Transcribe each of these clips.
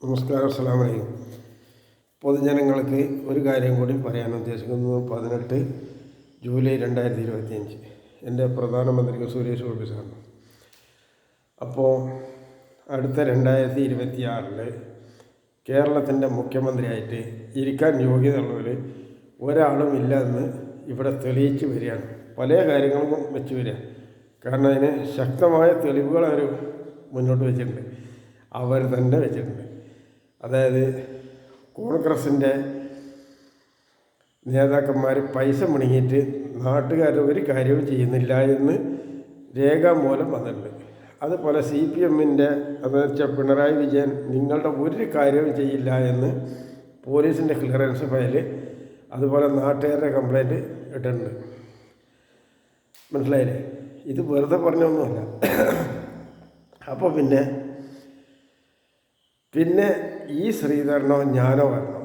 നമസ്കാരം, അസ്സലാമു അലൈക്കും. പൊതുജനങ്ങൾക്ക് ഒരു കാര്യം കൂടി പറയാൻ ഉദ്ദേശിക്കുന്നു. 18 ജൂലൈ 2025 എൻ്റെ പ്രധാനമന്ത്രിക്ക് സുരേഷ് ഗോപി സാറിന്. അപ്പോൾ അടുത്ത 2026 കേരളത്തിൻ്റെ മുഖ്യമന്ത്രിയായിട്ട് ഇരിക്കാൻ യോഗ്യതയുള്ളവർ ഒരാളും ഇല്ല എന്ന് ഇവിടെ തെളിയിച്ച് വരികയാണ്. പല കാര്യങ്ങളും വെച്ച് വരിക. കാരണം അതിന് ശക്തമായ തെളിവുകൾ അവർ മുന്നോട്ട് വെച്ചിട്ടുണ്ട്. അവർ തന്നെ വെച്ചിട്ടുണ്ട്. അതായത് കോൺഗ്രസിൻ്റെ നേതാക്കന്മാർ പൈസ മുടങ്ങിയിട്ട് നാട്ടുകാർ ഒരു കാര്യവും ചെയ്യുന്നില്ല എന്ന് രേഖാമൂലം വന്നിട്ടുണ്ട്. അതുപോലെ CPM-ൻ്റെ അതെന്ന് വെച്ചാൽ പിണറായി വിജയൻ നിങ്ങളുടെ ഒരു കാര്യവും ചെയ്യില്ല എന്ന് പോലീസിൻ്റെ ക്ലിയറൻസ് ഫയൽ, അതുപോലെ നാട്ടുകാരുടെ കംപ്ലൈൻറ്റ് ഇട്ടിട്ടുണ്ട്. മനസ്സിലായില്ലേ? ഇത് വെറുതെ പറഞ്ഞൊന്നുമല്ല. അപ്പോൾ പിന്നെ ഈ ശ്രീധരനോ ഞാനോ വരണം,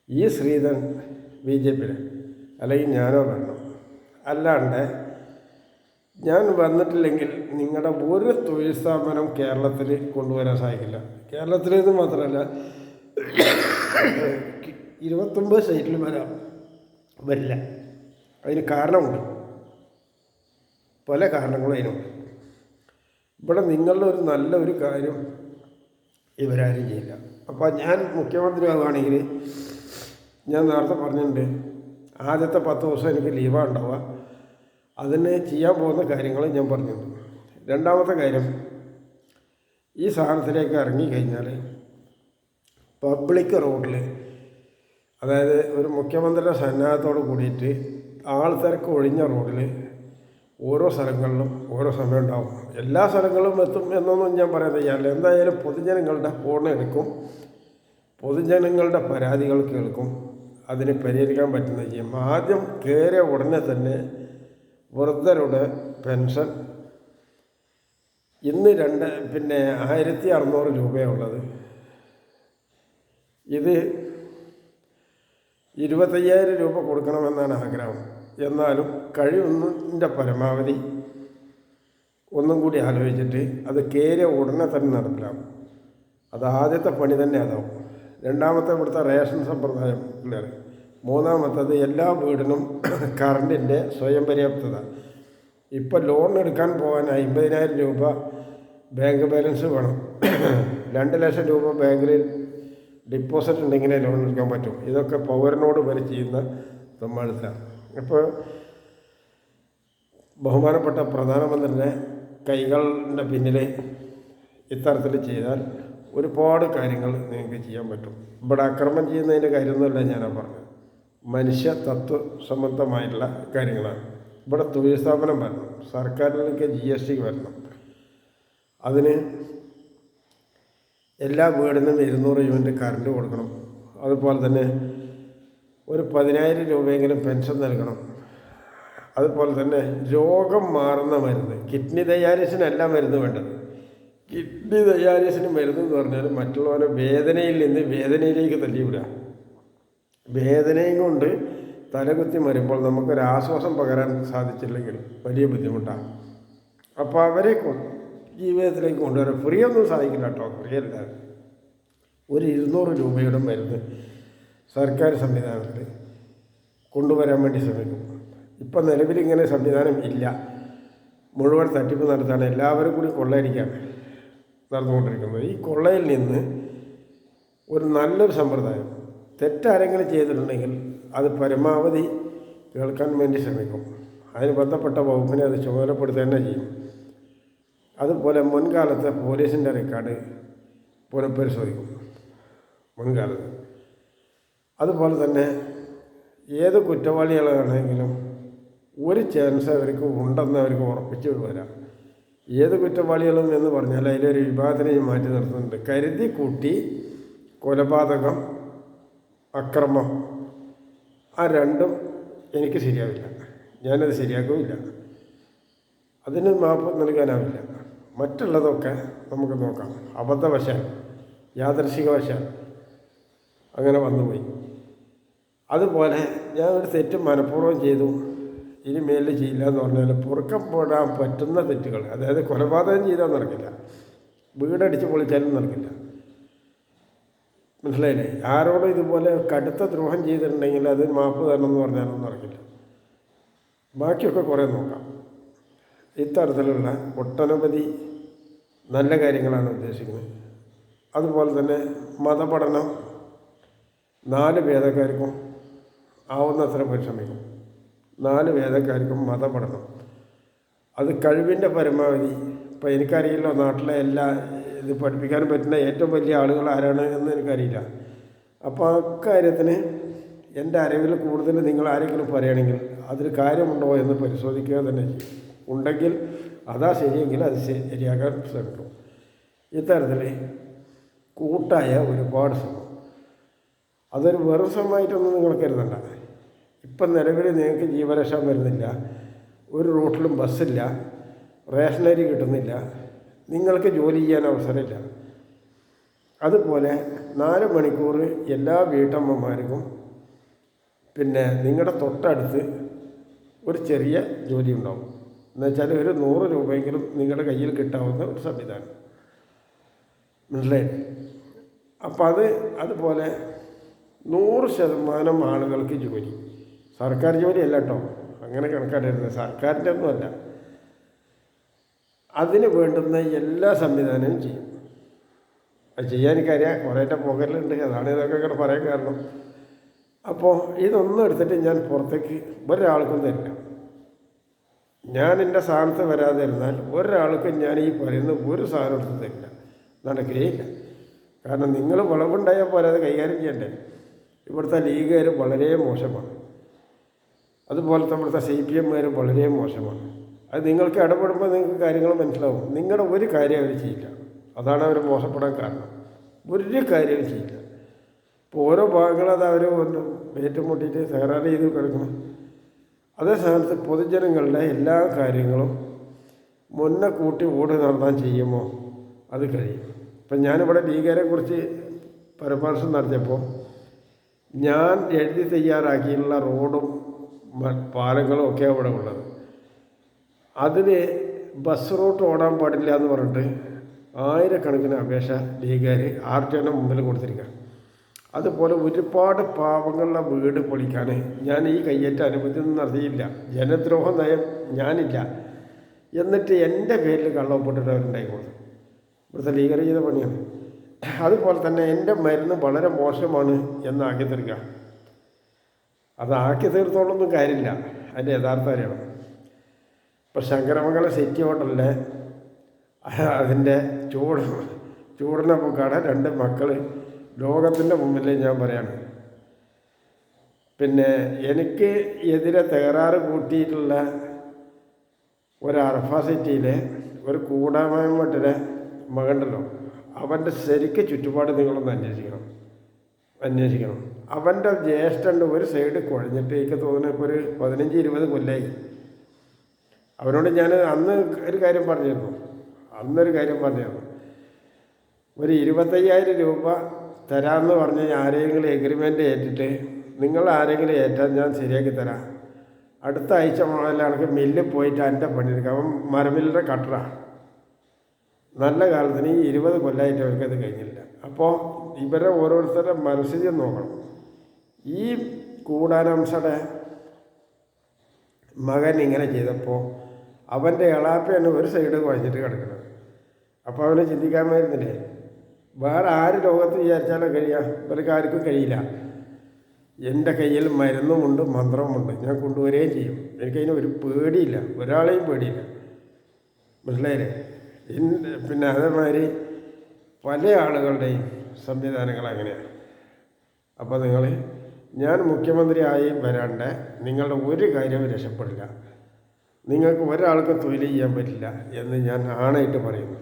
ഈ ശ്രീധരൻ BJP അല്ലെങ്കിൽ ഞാനോ വരണം. അല്ലാണ്ട് ഞാൻ വന്നിട്ടില്ലെങ്കിൽ നിങ്ങളുടെ ഒരു തൊഴിൽ സ്ഥാപനം കേരളത്തിൽ കൊണ്ടുവരാൻ സാധിക്കില്ല. കേരളത്തിൽ നിന്ന് മാത്രമല്ല 29 സ്റ്റേറ്റിൽ വരില്ല. അതിന് കാരണമുണ്ട്, പല കാരണങ്ങളും അതിനുണ്ട്. ഇവിടെ നിങ്ങളുടെ ഒരു നല്ലൊരു കാര്യം ഇവരാരും ചെയ്യില്ല. അപ്പോൾ ഞാൻ മുഖ്യമന്ത്രി ആവുകയാണെങ്കിൽ ഞാൻ നേരത്തെ പറഞ്ഞിട്ടുണ്ട്, ആദ്യത്തെ 10 ദിവസം എനിക്ക് ലീവാണ് ഉണ്ടാവുക. അതിന് ചെയ്യാൻ പോകുന്ന കാര്യങ്ങൾ ഞാൻ പറഞ്ഞിട്ടുണ്ട്. രണ്ടാമത്തെ കാര്യം, ഈ സാധനത്തിലേക്ക് ഇറങ്ങിക്കഴിഞ്ഞാൽ പബ്ലിക് റോഡിൽ, അതായത് ഒരു മുഖ്യമന്ത്രിയുടെ സന്നാഹത്തോട് കൂടിയിട്ട് ആൾ തിരക്ക് ഒഴിഞ്ഞ റോഡിൽ ഓരോ സ്ഥലങ്ങളിലും ഓരോ സമയം ഉണ്ടാവും. എല്ലാ സ്ഥലങ്ങളിലും എത്തും എന്നൊന്നും ഞാൻ പറയാൻ തയ്യാറില്ല. എന്തായാലും പൊതുജനങ്ങളുടെ ഫോൺ എടുക്കും, പൊതുജനങ്ങളുടെ പരാതികൾ കേൾക്കും, അതിന് പരിഹരിക്കാൻ പറ്റുന്ന ചെയ്യും. ആദ്യം കയറിയ ഉടനെ തന്നെ വൃദ്ധരുടെ പെൻഷൻ ഇന്ന് 1600 രൂപയുള്ളത്, ഇത് 25,000 രൂപ കൊടുക്കണമെന്നാണ് ആഗ്രഹം. എന്നാലും കഴിയുന്നതിൻ്റെ പരമാവധി ഒന്നും കൂടി ആലോചിച്ചിട്ട് അത് കയറിയ ഉടനെ തന്നെ നടപ്പിലാവും. അത് ആദ്യത്തെ പണി തന്നെ അതാവും. രണ്ടാമത്തെ ഇവിടുത്തെ റേഷൻ സമ്പ്രദായം ക്ലിയർ. മൂന്നാമത്തത് എല്ലാ വീടിനും കറണ്ടിൻ്റെ സ്വയം പര്യാപ്തത. ഇപ്പോൾ ലോൺ എടുക്കാൻ പോകാൻ 50,000 രൂപ ബാങ്ക് ബാലൻസ് വേണം. 2 ലക്ഷം രൂപ ബാങ്കിൽ ഡിപ്പോസിറ്റ് ഉണ്ടെങ്കിലേ ലോൺ എടുക്കാൻ പറ്റും. ഇതൊക്കെ പൗരനോട് വരെ ചെയ്യുന്ന സമ്മാനത്തിലാണ്. ഇപ്പോൾ ബഹുമാനപ്പെട്ട പ്രധാനമന്ത്രിയുടെ കൈകളുടെ പിന്നിൽ ഇത്തരത്തിൽ ചെയ്താൽ ഒരുപാട് കാര്യങ്ങൾ നിങ്ങൾക്ക് ചെയ്യാൻ പറ്റും. ഇവിടെ അക്രമം ചെയ്യുന്നതിൻ്റെ കാര്യമൊന്നുമല്ല ഞാനാ പറഞ്ഞത്, മനുഷ്യ തത്വ സംബന്ധമായിട്ടുള്ള കാര്യങ്ങളാണ്. ഇവിടെ തൊഴിൽ സ്ഥാപനം വരണം, സർക്കാരിലേക്ക് GST വരണം. അതിന് എല്ലാ വീടിനും 200 യൂണിറ്റ് കറണ്ട് കൊടുക്കണം. അതുപോലെ തന്നെ ഒരു 10,000 രൂപയെങ്കിലും പെൻഷൻ നൽകണം. അതുപോലെ തന്നെ രോഗം മാറുന്ന മരുന്ന്, കിഡ്നി ഡയാലിസിനല്ല മരുന്ന് വേണ്ടത്. കിഡ്നി ഡയാലിസിന് മരുന്ന് എന്ന് പറഞ്ഞാൽ മറ്റുള്ളവരെ വേദനയിൽ നിന്ന് വേദനയിലേക്ക് തള്ളിവിടുക. വേദനയും കൊണ്ട് തലകുത്തി മരുമ്പോൾ നമുക്കൊരാശ്വാസം പകരാൻ സാധിച്ചില്ലെങ്കിൽ വലിയ ബുദ്ധിമുട്ടാണ്. അപ്പോൾ അവരെ ജീവിതത്തിലേക്ക് കൊണ്ടുവരാൻ ഫ്രീ ഒന്നും സാധിക്കില്ല കേട്ടോ, ഫ്രീ അല്ല. ഒരു 200 രൂപയുടെ മരുന്ന് സർക്കാർ സംവിധാനത്തിൽ കൊണ്ടുവരാൻ വേണ്ടി ശ്രമിക്കും. ഇപ്പം നിലവിൽ ഇങ്ങനെ സംവിധാനം ഇല്ല. മുഴുവൻ തട്ടിപ്പ് നടത്താണ്, എല്ലാവരും കൂടി കൊള്ളയടിക്കാൻ നടന്നുകൊണ്ടിരിക്കുന്നത്. ഈ കൊള്ളയിൽ നിന്ന് ഒരു നല്ലൊരു സമ്പ്രദായം, തെറ്റാരെങ്കിലും ചെയ്തിട്ടുണ്ടെങ്കിൽ അത് പരമാവധി കേൾക്കാൻ വേണ്ടി ശ്രമിക്കും. അതിന് ബന്ധപ്പെട്ട വകുപ്പിനെ അത് ചുമതലപ്പെടുത്തുക തന്നെ ചെയ്യും. അതുപോലെ മുൻകാലത്തെ പോലീസിൻ്റെ റെക്കോർഡ് പുനഃപരിശോധിക്കും മുൻകാലത്ത്. അതുപോലെ തന്നെ ഏത് കുറ്റവാളികളാണെങ്കിലും ഒരു ചാൻസ് അവർക്ക് ഉണ്ടെന്ന് അവർക്ക് ഉറപ്പിച്ചു വരാം. ഏത് കുറ്റവാളികളും എന്ന് പറഞ്ഞാൽ അതിലൊരു വിഭാഗത്തിനെ മാറ്റി നിർത്തുന്നുണ്ട്. കരുതി കൂട്ടി കൊലപാതകം, അക്രമം, ആ രണ്ടും എനിക്ക് ശരിയാവില്ല, ഞാനത് ശരിയാക്കുമില്ല, അതിന് മാപ്പ് നൽകാനാവില്ല. മറ്റുള്ളതൊക്കെ നമുക്ക് നോക്കാം. അബദ്ധവശാൽ, യാദൃശികവശാൽ അങ്ങനെ വന്നുപോയി. അതുപോലെ ഞാൻ ഒരു തെറ്റ് മനഃപൂർവ്വം ചെയ്തു, ഇനി മേലിൽ ചെയ്യില്ല എന്ന് പറഞ്ഞാൽ പൊറുക്കപ്പെടാൻ പറ്റുന്ന തെറ്റുകൾ, അതായത് കൊലപാതകം ചെയ്താൽ നടക്കില്ല, വീടടിച്ച് പൊളിച്ചാലും നടക്കില്ല, മനസ്സിലായില്ലേ? ആരോടും ഇതുപോലെ കടുത്ത ദ്രോഹം ചെയ്തിട്ടുണ്ടെങ്കിൽ അത് മാപ്പ് തരണം എന്ന് പറഞ്ഞാലൊന്നും നടക്കില്ല. ബാക്കിയൊക്കെ കുറേ നോക്കാം. ഇത്തരത്തിലുള്ള ഒട്ടനവധി നല്ല കാര്യങ്ങളാണ് ഉദ്ദേശിക്കുന്നത്. അതുപോലെ തന്നെ മതപഠനം 4 വേദക്കാർക്കും ആവുന്നത്ര പരിശ്രമിക്കും. 4 വേദക്കാർക്കും മതപഠനം അത് കഴിവിൻ്റെ പരമാവധി. ഇപ്പോൾ എനിക്കറിയില്ല നാട്ടിലെ എല്ലാ ഇത് പഠിപ്പിക്കാൻ പറ്റുന്ന ഏറ്റവും വലിയ ആളുകൾ ആരാണ് എന്ന് എനിക്കറിയില്ല. അപ്പോൾ അക്കാര്യത്തിന് എൻ്റെ അറിവിൽ കൂടുതൽ നിങ്ങൾ ആരെങ്കിലും പറയുകയാണെങ്കിൽ അതിൽ കാര്യമുണ്ടോ എന്ന് പരിശോധിക്കുക തന്നെ ചെയ്യും. ഉണ്ടെങ്കിൽ അതാ ശരിയെങ്കിൽ അത് ശരിയാക്കാൻ ശ്രമിക്കും. ഇത്തരത്തിൽ കൂട്ടായ ഒരുപാട് ശ്രമം. അതൊരു വെറും ശ്രമമായിട്ടൊന്നും നിങ്ങൾ കരുതണ്ട. ഇപ്പം നിലവിൽ നിങ്ങൾക്ക് ജീവരക്ഷ വരുന്നില്ല, ഒരു റൂട്ടിലും ബസ്സില്ല, റേഷനറി കിട്ടുന്നില്ല, നിങ്ങൾക്ക് ജോലി ചെയ്യാൻ അവസരമില്ല. അതുപോലെ 4 മണിക്കൂർ എല്ലാ വീട്ടമ്മമാർക്കും പിന്നെ നിങ്ങളുടെ തൊട്ടടുത്ത് ഒരു ചെറിയ ജോലി ഉണ്ടാവും. എന്നുവെച്ചാൽ ഒരു 100 രൂപയെങ്കിലും നിങ്ങളുടെ കയ്യിൽ കിട്ടാവുന്ന ഒരു സംവിധാനം. മനസ്സിലായി? അപ്പം അതുപോലെ 100% ആളുകൾക്ക് ജോലി. സർക്കാർ ജോലിയല്ല കേട്ടോ, അങ്ങനെ കണക്കാട്ടരുത്, സർക്കാരിൻ്റെ ഒന്നുമല്ല. അതിന് വേണ്ടുന്ന എല്ലാ സംവിധാനവും ചെയ്യും. അത് ചെയ്യാൻ എനിക്കറിയാം, കുറേൻ്റെ പോകലുണ്ട്, അതാണ് ഇതൊക്കെ ഇങ്ങനെ പറയാൻ കാരണം. അപ്പോൾ ഇതൊന്നും എടുത്തിട്ട് ഞാൻ പുറത്തേക്ക് ഒരാൾക്കും തരില്ല. ഞാൻ എൻ്റെ സ്ഥാനത്ത് വരാതിരുന്നാൽ ഒരാൾക്കും ഞാൻ ഈ പറയുന്ന ഒരു സാധനം എടുത്ത് തരില്ല, നടക്കുകയില്ല. കാരണം നിങ്ങൾ വിളവുണ്ടായാൽ പോലെ അത് കൈകാര്യം ചെയ്യണ്ടേ. ഇവിടുത്തെ ലീഗുകാർ വളരെ മോശമാണ്, അതുപോലത്തെ ഇവിടുത്തെ CPM വളരെ മോശമാണ്. അത് നിങ്ങൾക്ക് ഇടപെടുമ്പോൾ നിങ്ങൾക്ക് കാര്യങ്ങൾ മനസ്സിലാവും. നിങ്ങളുടെ ഒരു കാര്യം അവർ ചെയ്യില്ല, അതാണ് അവർ മോശപ്പെടാൻ കാരണം. ഒരു കാര്യവും ചെയ്യില്ല. ഇപ്പോൾ ഓരോ ഭാഗങ്ങളത് അവർ ഏറ്റുമുട്ടിയിട്ട് തകരാറ് ചെയ്ത് കിടക്കണം. അതേ സ്ഥാനത്ത് പൊതുജനങ്ങളുടെ എല്ലാ കാര്യങ്ങളും മുന്നേ കൂട്ടി ഓടി നടത്താൻ ചെയ്യുമോ അത് കഴിയും. ഇപ്പം ഞാനിവിടെ ലീഗരെ കുറിച്ച് പരാമർശം നടത്തിയപ്പോൾ ഞാൻ എഴുതി തയ്യാറാക്കിയുള്ള റോഡും പാലങ്ങളും ഒക്കെ അവിടെ ഉള്ളത്. അതിൽ ബസ് റൂട്ട് ഓടാൻ പാടില്ല എന്ന് പറഞ്ഞിട്ട് 1000കണക്കിന് അപേക്ഷ ലീഗുകാർ RTOയുടെ മുമ്പിൽ കൊടുത്തിരിക്കുക. അതുപോലെ ഒരുപാട് പാവങ്ങളുടെ വീട് പൊളിക്കാൻ ഞാൻ ഈ കയ്യേറ്റ അനുമതിയൊന്നും നടത്തിയില്ല. ജനദ്രോഹ നയം ഞാനില്ല. എന്നിട്ട് എൻ്റെ പേരിൽ കള്ളൊപ്പിട്ടിട്ട് അവരുണ്ടായിക്കോളും. ഇവിടുത്തെ ലീഗർ ചെയ്ത പണിയാണ്. അതുപോലെ തന്നെ എൻ്റെ മരുന്ന് വളരെ മോശമാണ് എന്നാക്കി തീർക്കുക. അതാക്കി തീർത്തോളൊന്നും കാര്യമില്ല, അതിൻ്റെ യഥാർത്ഥ അറിയണം. ഇപ്പോൾ ശങ്കരമംഗലം സിറ്റി ഹോട്ടലിലെ അതിൻ്റെ ചൂടിനെ പോക്കാണ് 2 മക്കൾ ലോകത്തിൻ്റെ മുമ്പിൽ ഞാൻ പറയാണ്. പിന്നെ എനിക്ക് എതിരെ തകരാറ് കൂട്ടിയിട്ടുള്ള ഒരു അറഫ സിറ്റിയിലെ ഒരു കൂടാമട്ടിലെ മകണ്ടല്ലോ, അവൻ്റെ ശരിക്ക് ചുറ്റുപാട് നിങ്ങളൊന്ന് അന്വേഷിക്കണം. അവൻ്റെ ജ്യേഷ്ഠൻ്റെ ഒരു സൈഡ് കുഴഞ്ഞിട്ട് എനിക്ക് തോന്നുന്നു ഇപ്പോൾ ഒരു 15-20 കൊല്ലമായി. അവനോട് ഞാൻ ഒരു കാര്യം പറഞ്ഞിരുന്നു. ഒരു 25,000 രൂപ തരാമെന്ന് പറഞ്ഞ് ആരെങ്കിലും എഗ്രിമെൻ്റ് ഏറ്റിട്ട് നിങ്ങൾ ആരെങ്കിലും ഏറ്റാൽ ഞാൻ ശരിയാക്കി തരാം. അടുത്ത ആഴ്ച മുതലാണെങ്കിൽ മില്ലിൽ പോയിട്ട് എൻ്റെ പണിയെടുക്കാം. അവൻ മരമില്ലിൻ്റെ കട്ടറ. നല്ല കാലത്തിന് ഈ 20 കൊല്ലമായിട്ട് അവർക്കത് കഴിഞ്ഞില്ല. അപ്പോൾ ഇവരെ ഓരോരുത്തരുടെ മനസ്സിൽ നോക്കണം. ഈ കൂടാനംസയുടെ മകൻ ഇങ്ങനെ ചെയ്തപ്പോൾ അവൻ്റെ ഇളാപ്പയാണ് ഒരു സൈഡ് കുഴഞ്ഞിട്ട് കിടക്കുന്നത്. അപ്പോൾ അവന് ചിന്തിക്കാമായിരുന്നില്ലേ, വേറെ ആര് ലോകത്ത് വിചാരിച്ചാലും കഴിയാം, ഇവർക്ക് ആർക്കും കഴിയില്ല. എൻ്റെ കയ്യിൽ മരുന്നുമുണ്ട്, മന്ത്രവുമുണ്ട്, ഞാൻ കൊണ്ടുവരികയും ചെയ്യും. എനിക്കതിന് ഒരു പേടിയില്ല, ഒരാളെയും പേടിയില്ല. മനസ്സിലായില്ലേ? പിന്നെ അതേമാതിരി പല ആളുകളുടെയും സംവിധാനങ്ങൾ അങ്ങനെയാണ്. അപ്പോൾ ഞാൻ മുഖ്യമന്ത്രിയായി വരാണ്ട് നിങ്ങളുടെ ഒരു കാര്യവും രക്ഷപ്പെടില്ല, നിങ്ങൾക്ക് ഒരാൾക്കും തൊഴിൽ ചെയ്യാൻ പറ്റില്ല എന്ന് ഞാൻ ആണായിട്ട് പറയുന്നു.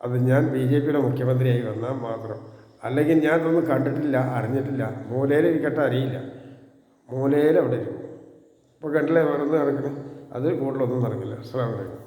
അത് ഞാൻ BJPയുടെ മുഖ്യമന്ത്രിയായി വന്നാൽ മാത്രം. അല്ലെങ്കിൽ ഞാൻ ഇതൊന്നും കണ്ടിട്ടില്ല, അറിഞ്ഞിട്ടില്ല, മൂലയിലിരിക്കട്ടെ, അറിയില്ല, മൂലയിൽ അവിടെ ഇരിക്കും. ഇപ്പോൾ കണ്ടില്ലേ വേറൊന്നും നടക്കണം, അതിൽ കൂടുതലൊന്നും നടക്കില്ല. അസ്സലാമു അലൈക്കും.